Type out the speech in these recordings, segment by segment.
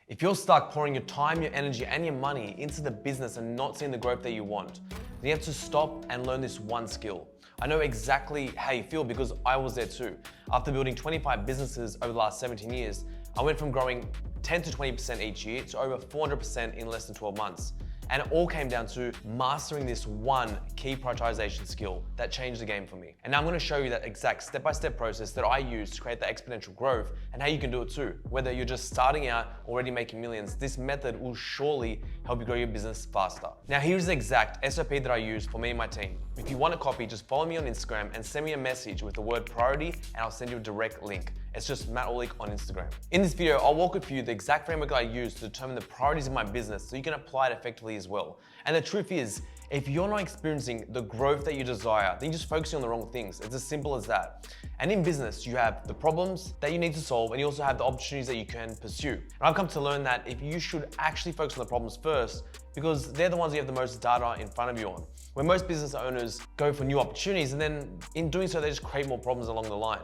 If you're stuck pouring your time, your energy, and your money into the business and not seeing the growth that you want, then you have to stop and learn this one skill. I know exactly how you feel because I was there too. After building 25 businesses over the last 17 years, I went from growing 10 to 20% each year to over 400% in less than 12 months. And it all came down to mastering this one key prioritization skill that changed the game for me. And now I'm going to show you that exact step-by-step process that I use to create that exponential growth and how you can do it too. Whether you're just starting out, already making millions, this method will surely help you grow your business faster. Now here's the exact SOP that I use for me and my team. If you want a copy, just follow me on Instagram and send me a message with the word priority and I'll send you a direct link. It's just Matt Orlick on Instagram. In this video, I'll walk with you the exact framework I use to determine the priorities of my business so you can apply it effectively as well. And the truth is, if you're not experiencing the growth that you desire, then you're just focusing on the wrong things. It's as simple as that. And in business, you have the problems that you need to solve and you also have the opportunities that you can pursue. And I've come to learn that if you should actually focus on the problems first because they're the ones you have the most data in front of you on. Where most business owners go for new opportunities and then in doing so, they just create more problems along the line.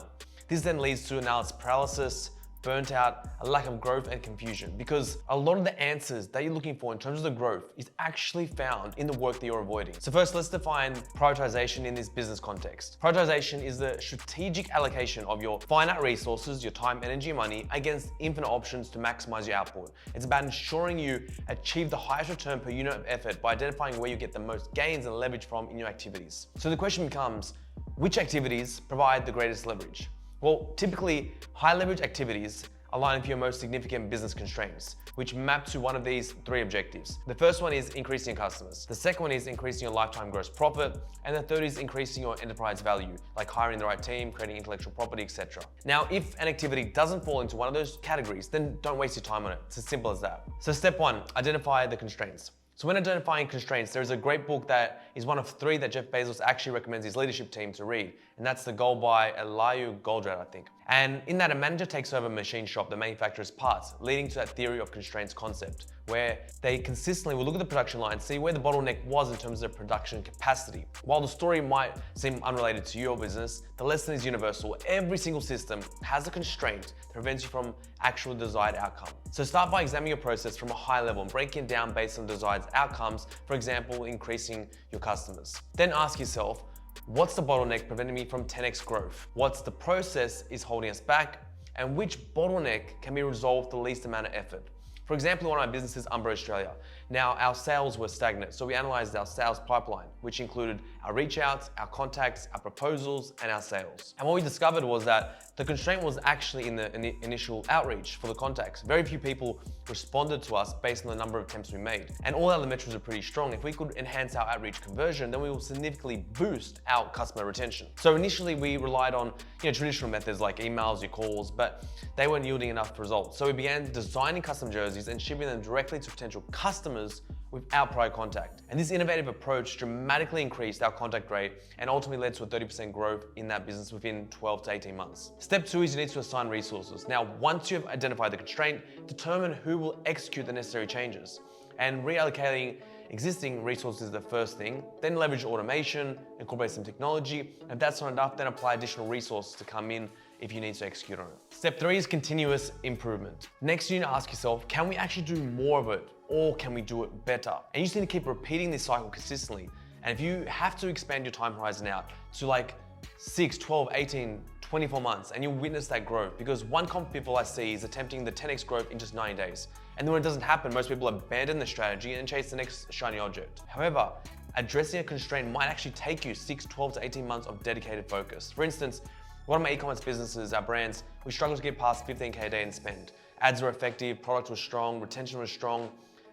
This then leads to analysis paralysis, burnt out, a lack of growth and confusion because a lot of the answers that you're looking for in terms of the growth is actually found in the work that you're avoiding. So first, let's define prioritization in this business context. Prioritization is the strategic allocation of your finite resources, your time, energy, money against infinite options to maximize your output. It's about ensuring you achieve the highest return per unit of effort by identifying where you get the most gains and leverage from in your activities. So the question becomes, which activities provide the greatest leverage? Well, typically, high leverage activities align with your most significant business constraints, which map to one of these three objectives. The first one is increasing your customers. The second one is increasing your lifetime gross profit. And the third is increasing your enterprise value, like hiring the right team, creating intellectual property, etc. Now, if an activity doesn't fall into one of those categories, then don't waste your time on it. It's as simple as that. So step one, identify the constraints. So when identifying constraints, there is a great book that is one of three that Jeff Bezos actually recommends his leadership team to read. And that's The Goal by Eliyahu Goldratt, I think. And in that, a manager takes over a machine shop that manufactures parts, leading to that theory of constraints concept, where they consistently will look at the production line, see where the bottleneck was in terms of production capacity. While the story might seem unrelated to your business, the lesson is universal. Every single system has a constraint that prevents you from actual desired outcome. So start by examining your process from a high level and breaking it down based on desired outcomes, for example, increasing your customers. Then ask yourself, what's the bottleneck preventing me from 10x growth? What's the process is holding us back? And which bottleneck can be resolved with the least amount of effort? For example, one of my businesses, Umber Australia. Now, our sales were stagnant, so we analyzed our sales pipeline, which included our reach outs, our contacts, our proposals, and our sales. And what we discovered was that the constraint was actually in the initial outreach for the contacts. Very few people responded to us based on the number of attempts we made. And all other metrics are pretty strong. If we could enhance our outreach conversion, then we will significantly boost our customer retention. So initially we relied on traditional methods like emails, your calls, but they weren't yielding enough results. So we began designing custom jerseys and shipping them directly to potential customers without prior contact. And this innovative approach dramatically increased our contact rate and ultimately led to a 30% growth in that business within 12 to 18 months. Step two is you need to assign resources. Now, once you've identified the constraint, determine who will execute the necessary changes. And reallocating existing resources is the first thing, then leverage automation, incorporate some technology. And if that's not enough, then apply additional resources to come in if you need to execute on it. Step three is continuous improvement. Next, you need to ask yourself, can we actually do more of it or can we do it better? And you just need to keep repeating this cycle consistently. And if you have to expand your time horizon out to like 6, 12, 18, 24 months, and you'll witness that growth because one common pitfall I see is attempting the 10x growth in just 90 days. And then when it doesn't happen, most people abandon the strategy and chase the next shiny object. However, addressing a constraint might actually take you 6, 12 to 18 months of dedicated focus. For instance, one of my e-commerce businesses, our brands, we struggled to get past 15K a day in spend. Ads were effective, product was strong, retention was strong,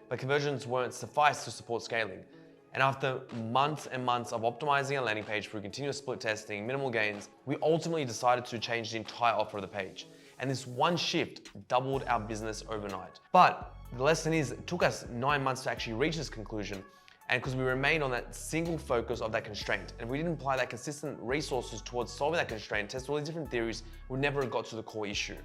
but conversions weren't suffice to support scaling. And after months and months of optimizing our landing page through continuous split testing, minimal gains, we ultimately decided to change the entire offer of the page. And this one shift doubled our business overnight. But the lesson is, it took us 9 months to actually reach this conclusion. And because we remained on that single focus of that constraint, and if we didn't apply that consistent resources towards solving that constraint, test all these different theories, we never got to the core issue.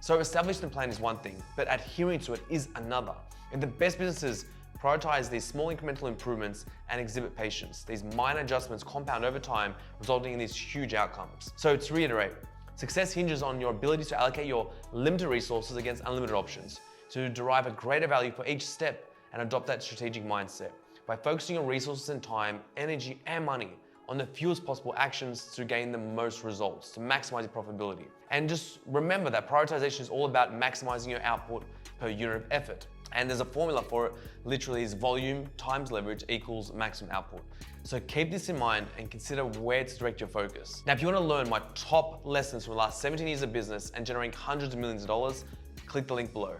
So establishing a plan is one thing, but adhering to it is another. And the best businesses prioritize these small incremental improvements and exhibit patience. These minor adjustments compound over time, resulting in these huge outcomes. So to reiterate, success hinges on your ability to allocate your limited resources against unlimited options. to derive a greater value for each step and adopt that strategic mindset. By focusing your resources and time, energy, and money on the fewest possible actions to gain the most results, to maximize your profitability. And just remember that prioritization is all about maximizing your output per unit of effort. And there's a formula for it, literally is volume times leverage equals maximum output. So keep this in mind and consider where to direct your focus. Now, if you want to learn my top lessons from the last 17 years of business and generating hundreds of millions of dollars, click the link below.